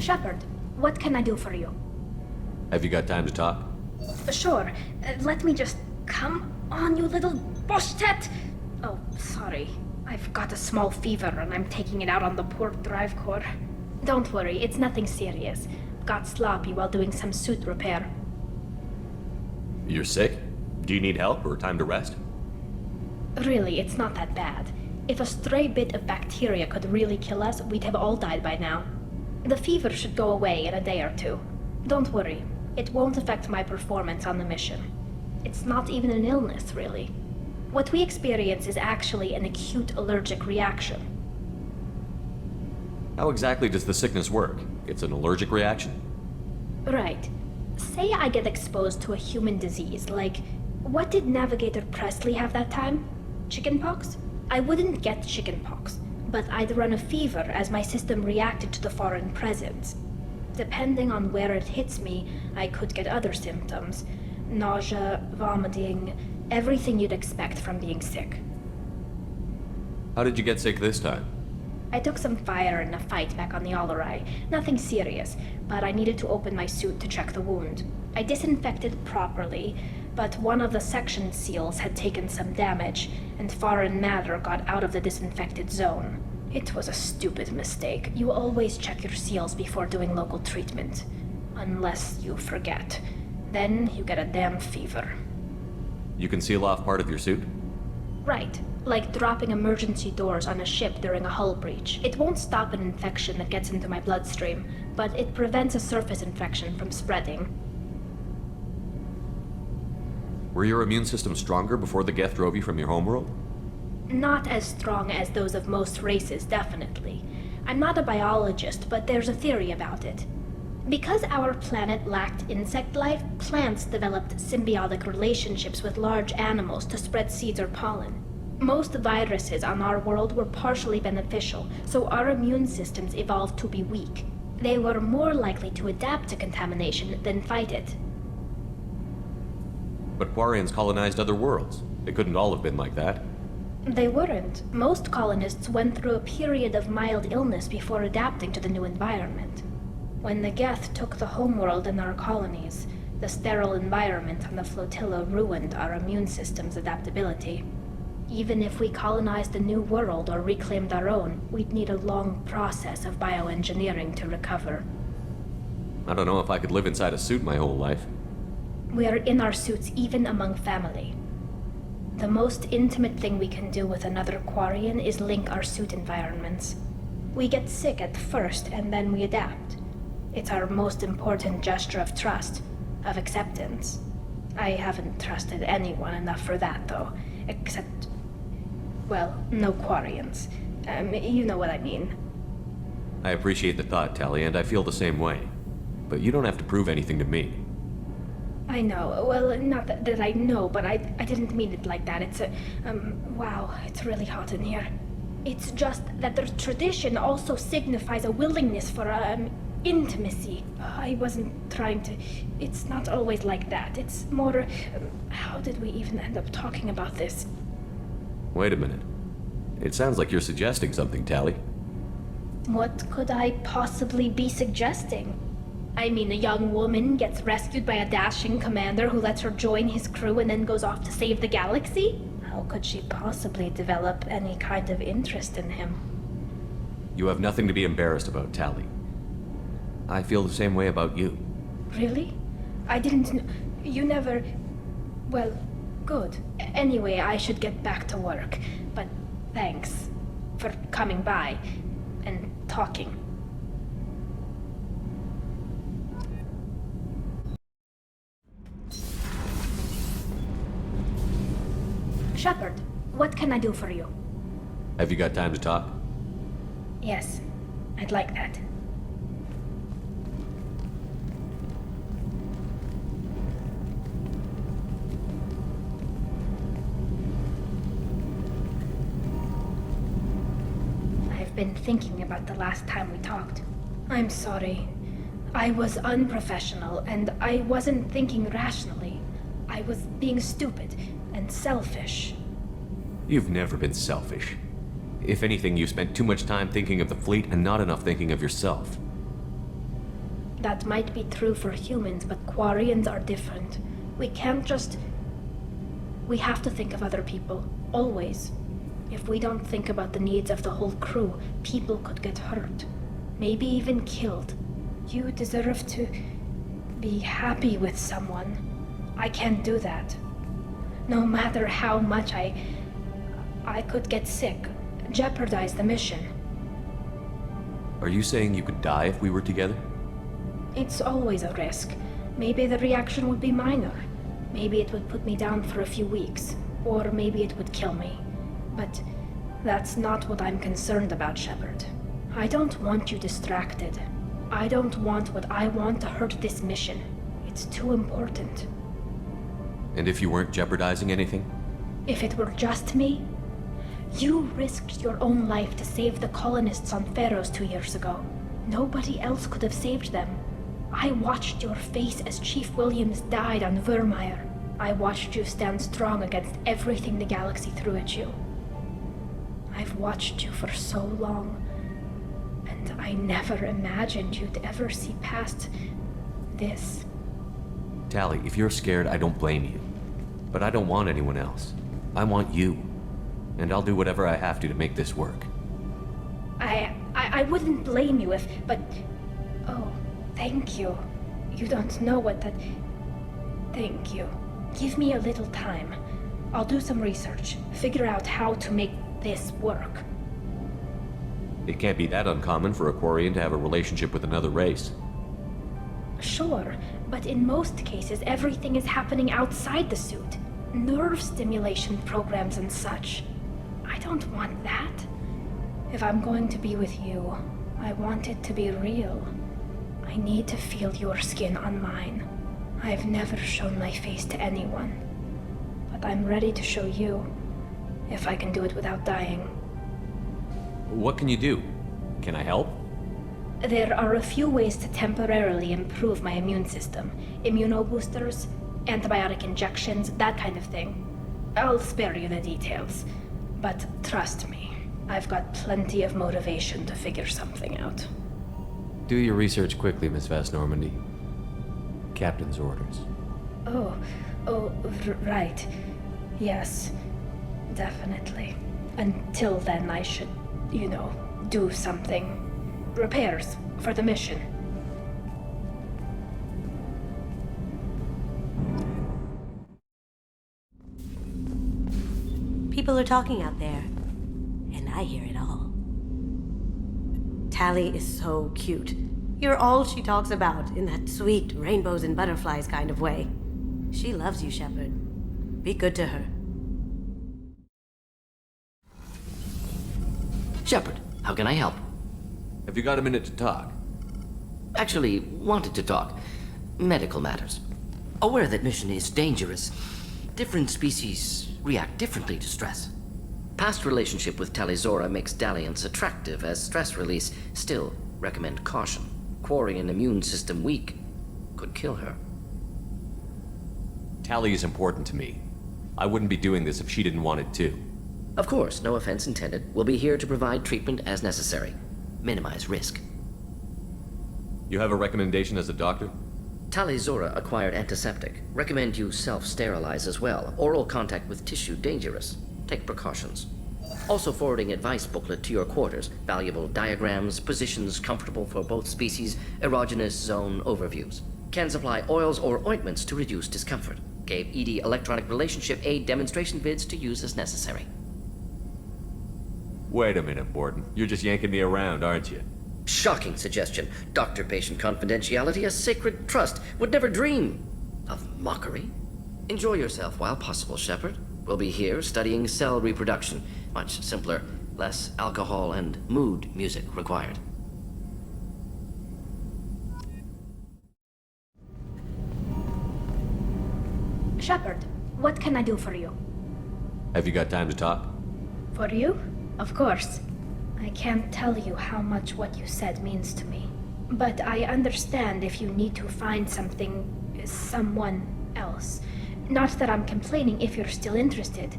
Shepard, what can I do for you? Have you got time to talk? Sure. Let me just... Come on, you little boshtet! Oh, sorry. I've got a small fever and I'm taking it out on the poor drive core. Don't worry, it's nothing serious. Got sloppy while doing some suit repair. You're sick? Do you need help or time to rest? Really, it's not that bad. If a stray bit of bacteria could really kill us, we'd have all died by now. The fever should go away in a day or two. Don't worry, it won't affect my performance on the mission. It's not even an illness, really. What we experience is actually an acute allergic reaction. How exactly does the sickness work? It's an allergic reaction? Right. Say I get exposed to a human disease, like... What did Navigator Presley have that time? Chickenpox? I wouldn't get chickenpox, but I'd run a fever as my system reacted to the foreign presence. Depending on where it hits me, I could get other symptoms. Nausea, vomiting, everything you'd expect from being sick. How did you get sick this time? I took some fire in a fight back on the Allerai. Nothing serious, but I needed to open my suit to check the wound. I disinfected properly, but one of the section seals had taken some damage, and foreign matter got out of the disinfected zone. It was a stupid mistake. You always check your seals before doing local treatment. Unless you forget. Then you get a damn fever. You can seal off part of your suit? Right. Like dropping emergency doors on a ship during a hull breach. It won't stop an infection that gets into my bloodstream, but it prevents a surface infection from spreading. Were your immune system stronger before the Geth drove you from your homeworld? Not as strong as those of most races, definitely. I'm not a biologist, but there's a theory about it. Because our planet lacked insect life, plants developed symbiotic relationships with large animals to spread seeds or pollen. Most viruses on our world were partially beneficial, so our immune systems evolved to be weak. They were more likely to adapt to contamination than fight it. But Quarians colonized other worlds. They couldn't all have been like that. They weren't. Most colonists went through a period of mild illness before adapting to the new environment. When the Geth took the homeworld in our colonies, the sterile environment on the flotilla ruined our immune system's adaptability. Even if we colonized a new world or reclaimed our own, we'd need a long process of bioengineering to recover. I don't know if I could live inside a suit my whole life. We are in our suits even among family. The most intimate thing we can do with another Quarian is link our suit environments. We get sick at first and then we adapt. It's our most important gesture of trust, of acceptance. I haven't trusted anyone enough for that, though, except... well, no Quarians. You know what I mean. I appreciate the thought, Tali, and I feel the same way. But you don't have to prove anything to me. I know. Well, not that I know, but I didn't mean it like that. It's a... wow, it's really hot in here. It's just that the tradition also signifies a willingness for, intimacy. I wasn't trying to... It's not always like that. It's more... how did we even end up talking about this? Wait a minute. It sounds like you're suggesting something, Tali. What could I possibly be suggesting? I mean, a young woman gets rescued by a dashing commander who lets her join his crew and then goes off to save the galaxy? How could she possibly develop any kind of interest in him? You have nothing to be embarrassed about, Tali. I feel the same way about you. Really? I didn't know... You never... Well, good. Anyway, I should get back to work. But thanks for coming by and talking. Shepard, what can I do for you? Have you got time to talk? Yes, I'd like that. I've been thinking about the last time we talked. I'm sorry. I was unprofessional, and I wasn't thinking rationally. I was being stupid and selfish. You've never been selfish. If anything, you spent too much time thinking of the fleet and not enough thinking of yourself. That might be true for humans, but Quarians are different. We can't just... We have to think of other people, always. If we don't think about the needs of the whole crew, people could get hurt. Maybe even killed. You deserve to be happy with someone. I can't do that. No matter how much I could get sick, jeopardize the mission. Are you saying you could die if we were together? It's always a risk. Maybe the reaction would be minor. Maybe it would put me down for a few weeks. Or maybe it would kill me. But that's not what I'm concerned about, Shepard. I don't want you distracted. I don't want what I want to hurt this mission. It's too important. And if you weren't jeopardizing anything? If it were just me? You risked your own life to save the colonists on Pharaohs 2 years ago. Nobody else could have saved them. I watched your face as Chief Williams died on Vermeer. I watched you stand strong against everything the galaxy threw at you. I've watched you for so long, and I never imagined you'd ever see past this. Tali, if you're scared, I don't blame you. But I don't want anyone else. I want you. And I'll do whatever I have to make this work. I wouldn't blame you if, but... Oh, thank you. You don't know what that... Thank you. Give me a little time. I'll do some research, figure out how to make this work. It can't be that uncommon for a Quarian to have a relationship with another race. Sure, but in most cases everything is happening outside the suit. Nerve stimulation programs and such. I don't want that. If I'm going to be with you, I want it to be real. I need to feel your skin on mine. I've never shown my face to anyone. But I'm ready to show you, if I can do it without dying. What can you do? Can I help? There are a few ways to temporarily improve my immune system. Immunoboosters, antibiotic injections, that kind of thing. I'll spare you the details. But trust me, I've got plenty of motivation to figure something out. Do your research quickly, Miss Vas Normandy. Captain's orders. Right. Yes, definitely. Until then, I should, do something. Repairs for the mission. People are talking out there, and I hear it all. Tali is so cute. You're all she talks about in that sweet rainbows and butterflies kind of way. She loves you, Shepard. Be good to her. Shepard, how can I help? Have you got a minute to talk? Actually, wanted to talk. Medical matters. Aware that mission is dangerous. Different species react differently to stress. Past relationship with Tali'Zorah makes dalliance attractive as stress release. Still, recommend caution. Quarian immune system weak. Could kill her. Tali is important to me. I wouldn't be doing this if she didn't want it too. Of course, no offense intended. We'll be here to provide treatment as necessary. Minimize risk. You have a recommendation as a doctor? Tali'Zorah acquired antiseptic. Recommend you self-sterilize as well. Oral contact with tissue dangerous. Take precautions. Also forwarding advice booklet to your quarters. Valuable diagrams, positions comfortable for both species, erogenous zone overviews. Can supply oils or ointments to reduce discomfort. Gave ED electronic relationship aid demonstration vids to use as necessary. Wait a minute, Borden. You're just yanking me around, aren't you? Shocking suggestion. Doctor-patient confidentiality, a sacred trust. Would never dream of mockery. Enjoy yourself while possible, Shepard. We'll be here studying cell reproduction. Much simpler, less alcohol and mood music required. Shepard, what can I do for you? Have you got time to talk? For you? Of course. I can't tell you how much what you said means to me. But I understand if you need to find someone else. Not that I'm complaining if you're still interested.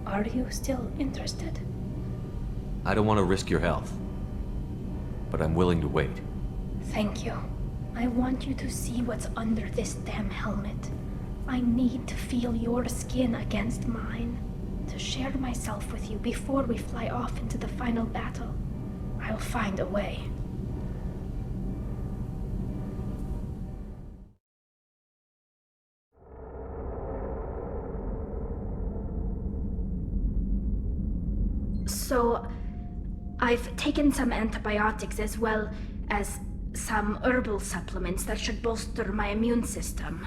Are you still interested? I don't want to risk your health. But I'm willing to wait. Thank you. I want you to see what's under this damn helmet. I need to feel your skin against mine, to share myself with you before we fly off into the final battle. I'll find a way. So, I've taken some antibiotics as well as some herbal supplements that should bolster my immune system.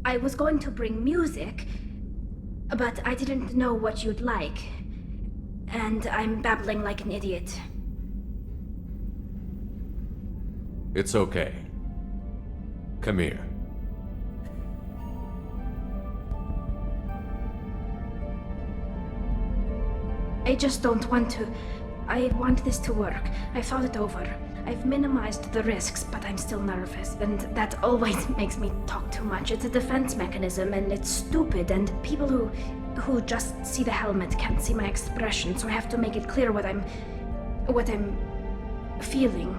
I was going to bring music, but I didn't know what you'd like. And I'm babbling like an idiot. It's okay. Come here. I just don't want to. I want this to work. I've thought it over. I've minimized the risks, but I'm still nervous, and that always makes me talk too much. It's a defense mechanism, and it's stupid, and people who just see the helmet can't see my expression, so I have to make it clear what I'm feeling.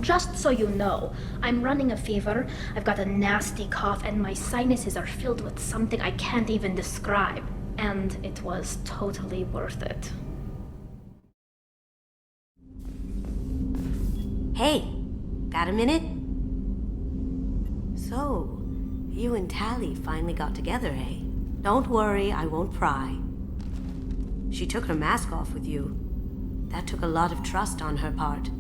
Just so you know, I'm running a fever, I've got a nasty cough, and my sinuses are filled with something I can't even describe. And it was totally worth it. Hey, got a minute? So, you and Tali finally got together, eh? Don't worry, I won't pry. She took her mask off with you. That took a lot of trust on her part.